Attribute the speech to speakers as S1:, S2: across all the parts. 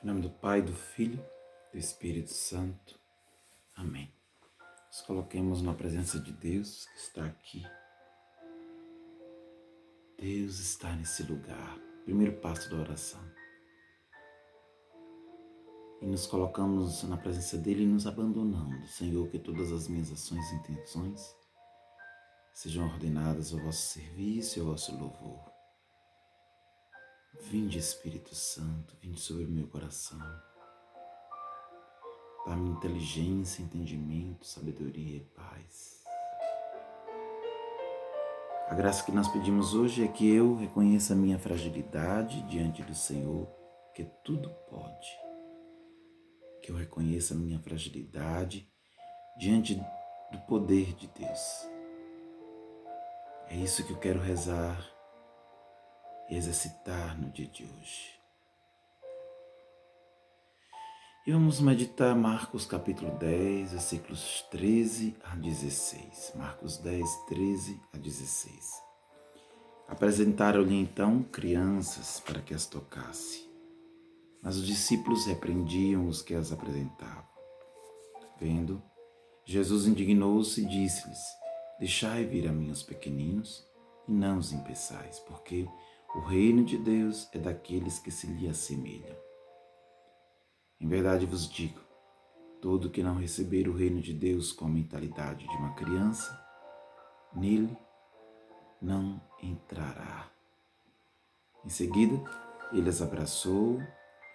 S1: Em nome do Pai, do Filho, do Espírito Santo. Amém. Nos coloquemos na presença de Deus que está aqui. Deus está nesse lugar. Primeiro passo da oração. E nos colocamos na presença dEle e nos abandonando. Senhor, que todas as minhas ações e intenções sejam ordenadas ao vosso serviço e ao vosso louvor. Vinde, Espírito Santo, vinde sobre o meu coração. Dá-me inteligência, entendimento, sabedoria e paz. A graça que nós pedimos hoje é que eu reconheça a minha fragilidade diante do Senhor, que tudo pode. Que eu reconheça a minha fragilidade diante do poder de Deus. É isso que eu quero rezar e exercitar no dia de hoje. E vamos meditar Marcos capítulo 10, versículos 13 a 16. Marcos 10, 13 a 16. Apresentaram-lhe então crianças para que as tocasse, mas os discípulos repreendiam os que as apresentavam. Vendo, Jesus indignou-se e disse-lhes: Deixai vir a mim os pequeninos e não os impeçais, porque o reino de Deus é daqueles que se lhe assemelham. Em verdade vos digo, todo que não receber o reino de Deus com a mentalidade de uma criança, nele não entrará. Em seguida, ele as abraçou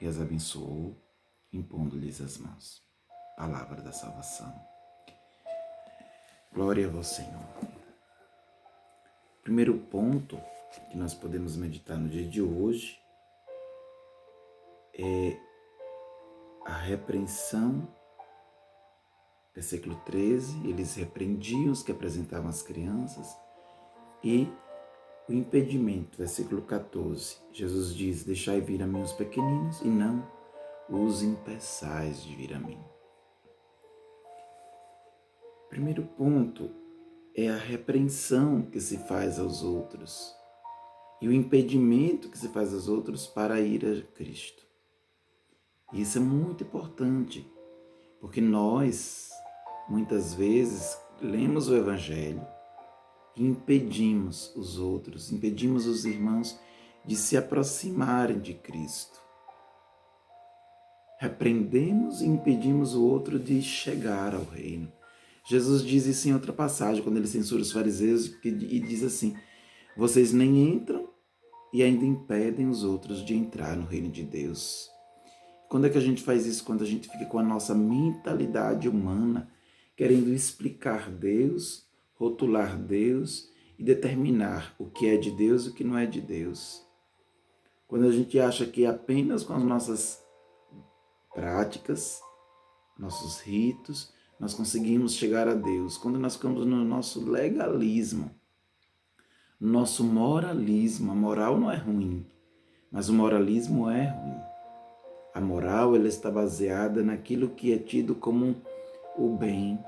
S1: e as abençoou, impondo-lhes as mãos. Palavra da salvação. Glória a vós, Senhor. Primeiro ponto que nós podemos meditar no dia de hoje é a repreensão. Versículo 13, eles repreendiam os que apresentavam as crianças, e o impedimento, versículo 14, Jesus diz: Deixai vir a mim os pequeninos e não os impeçais de vir a mim. Primeiro ponto é a repreensão que se faz aos outros e o impedimento que se faz aos outros para ir a Cristo. Isso é muito importante, porque nós, muitas vezes, lemos o Evangelho e impedimos os outros, impedimos os irmãos de se aproximarem de Cristo. Repreendemos e impedimos o outro de chegar ao reino. Jesus diz isso em outra passagem, quando ele censura os fariseus, e diz assim: vocês nem entram e ainda impedem os outros de entrar no reino de Deus. Quando é que a gente faz isso? Quando a gente fica com a nossa mentalidade humana, querendo explicar Deus, rotular Deus e determinar o que é de Deus e o que não é de Deus. Quando a gente acha que apenas com as nossas práticas, nossos ritos, nós conseguimos chegar a Deus. Quando nós ficamos no nosso legalismo, no nosso moralismo, a moral não é ruim, mas o moralismo é ruim. A moral, ela está baseada naquilo que é tido como o bem.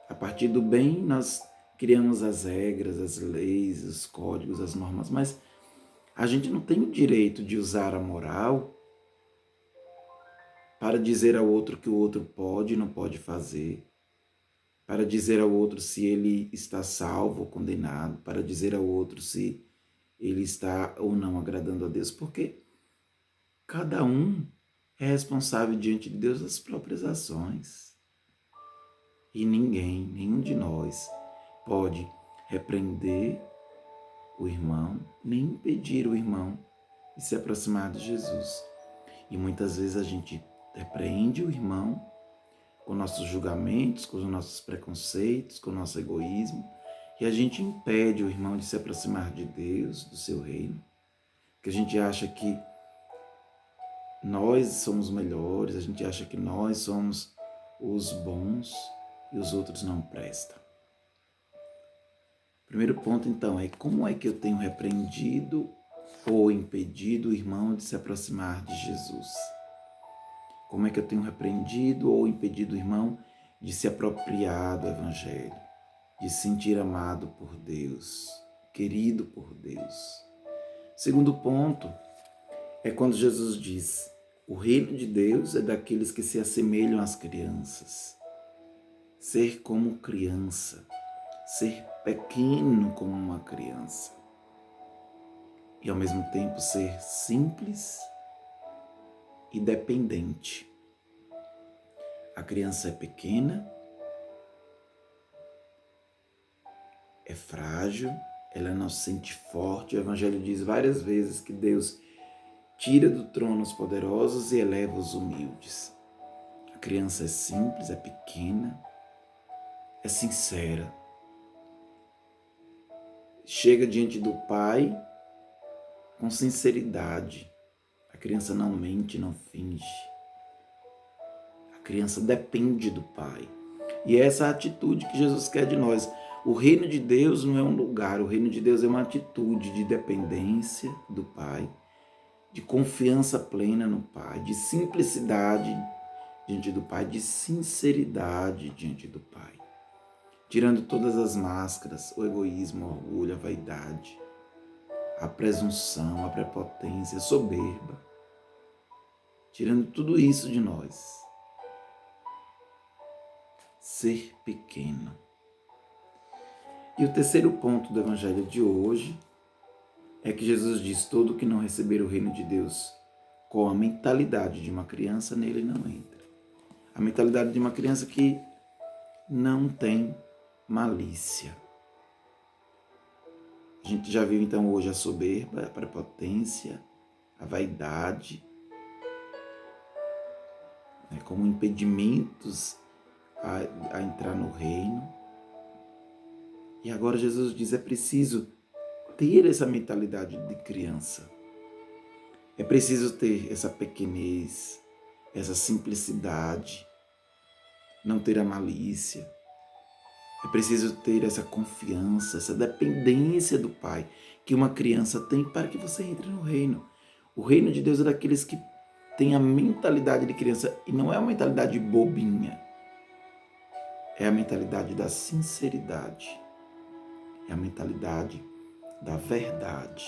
S1: A partir do bem, nós criamos as regras, as leis, os códigos, as normas, mas a gente não tem o direito de usar a moral para dizer ao outro que o outro pode e não pode fazer, para dizer ao outro se ele está salvo ou condenado, para dizer ao outro se ele está ou não agradando a Deus, porque cada um é responsável diante de Deus das próprias ações. E ninguém, nenhum de nós, pode repreender o irmão, nem impedir o irmão de se aproximar de Jesus. E muitas vezes a gente repreende o irmão com nossos julgamentos, com os nossos preconceitos, com o nosso egoísmo, e a gente impede o irmão de se aproximar de Deus, do seu reino, porque a gente acha que nós somos melhores, a gente acha que nós somos os bons e os outros não prestam. Primeiro ponto, então, é como é que eu tenho repreendido ou impedido o irmão de se aproximar de Jesus? Como é que eu tenho repreendido ou impedido o irmão de se apropriar do Evangelho, de se sentir amado por Deus, querido por Deus? Segundo ponto é quando Jesus diz: o reino de Deus é daqueles que se assemelham às crianças. Ser como criança, ser pequeno como uma criança. E ao mesmo tempo ser simples e dependente. A criança é pequena, é frágil, ela não se sente forte. O Evangelho diz várias vezes que Deus tira do trono os poderosos e eleva os humildes. A criança é simples, é pequena, é sincera. Chega diante do Pai com sinceridade. A criança não mente, não finge. A criança depende do Pai. E é essa atitude que Jesus quer de nós. O reino de Deus não é um lugar, o reino de Deus é uma atitude de dependência do Pai, de confiança plena no Pai, de simplicidade diante do Pai, de sinceridade diante do Pai. Tirando todas as máscaras, o egoísmo, o orgulho, a vaidade, a presunção, a prepotência, a soberba. Tirando tudo isso de nós. Ser pequeno. E o terceiro ponto do Evangelho de hoje é que Jesus diz: todo que não receber o reino de Deus com a mentalidade de uma criança, nele não entra. A mentalidade de uma criança que não tem malícia. A gente já viu então hoje a soberba, a prepotência, a vaidade, como impedimentos a entrar no reino. E agora Jesus diz: é preciso ter essa mentalidade de criança. É preciso ter essa pequenez, essa simplicidade, não ter a malícia. É preciso ter essa confiança, essa dependência do Pai que uma criança tem para que você entre no reino. O reino de Deus é daqueles que têm a mentalidade de criança e não é a mentalidade bobinha. É a mentalidade da sinceridade. É a mentalidade da verdade.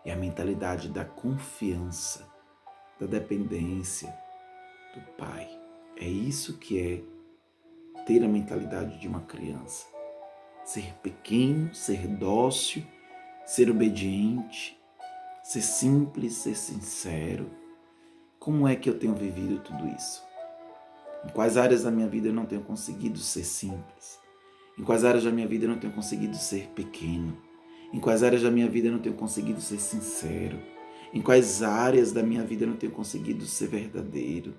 S1: É a mentalidade da confiança, da dependência do Pai. É isso que é ter a mentalidade de uma criança. Ser pequeno, ser dócil, ser obediente, ser simples, ser sincero. Como é que eu tenho vivido tudo isso? Em quais áreas da minha vida eu não tenho conseguido ser simples? Em quais áreas da minha vida eu não tenho conseguido ser pequeno? Em quais áreas da minha vida eu não tenho conseguido ser sincero? Em quais áreas da minha vida eu não tenho conseguido ser verdadeiro?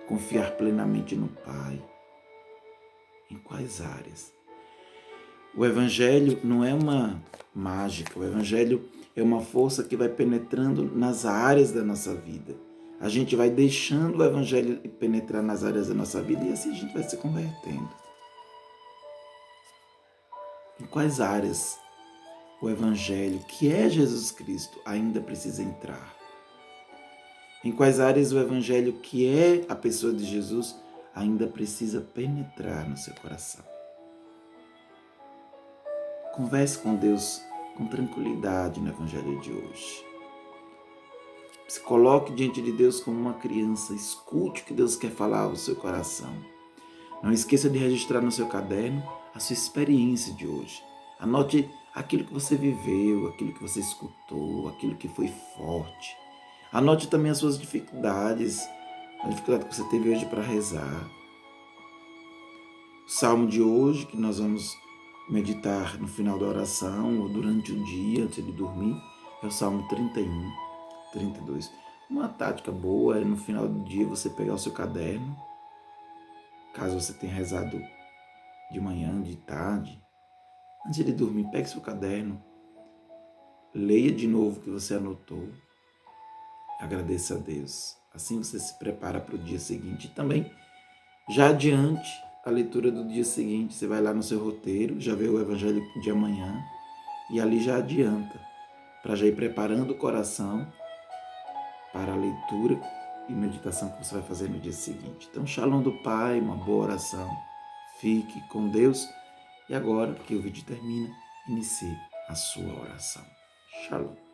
S1: Confiar plenamente no Pai? Em quais áreas? O Evangelho não é uma mágica, o Evangelho é uma força que vai penetrando nas áreas da nossa vida. A gente vai deixando o Evangelho penetrar nas áreas da nossa vida e assim a gente vai se convertendo. Em quais áreas o Evangelho, que é Jesus Cristo, ainda precisa entrar? Em quais áreas o Evangelho, que é a pessoa de Jesus, ainda precisa penetrar no seu coração? Converse com Deus com tranquilidade no Evangelho de hoje. Se coloque diante de Deus como uma criança, escute o que Deus quer falar ao seu coração. Não esqueça de registrar no seu caderno a sua experiência de hoje. Anote aquilo que você viveu, aquilo que você escutou, aquilo que foi forte. Anote também as suas dificuldades, a dificuldade que você teve hoje para rezar. O salmo de hoje, que nós vamos meditar no final da oração ou durante o dia, antes de dormir, é o Salmo 31, 32. Uma tática boa é no final do dia você pegar o seu caderno, caso você tenha rezado de manhã, de tarde, antes de dormir, pegue seu caderno, leia de novo o que você anotou, agradeça a Deus. Assim você se prepara para o dia seguinte. E também, já adiante a leitura do dia seguinte, você vai lá no seu roteiro, já vê o Evangelho de amanhã e ali já adianta, para já ir preparando o coração para a leitura e meditação que você vai fazer no dia seguinte. Então, Shalom do Pai, uma boa oração. Fique com Deus. E agora que o vídeo termina, inicie a sua oração. Shalom.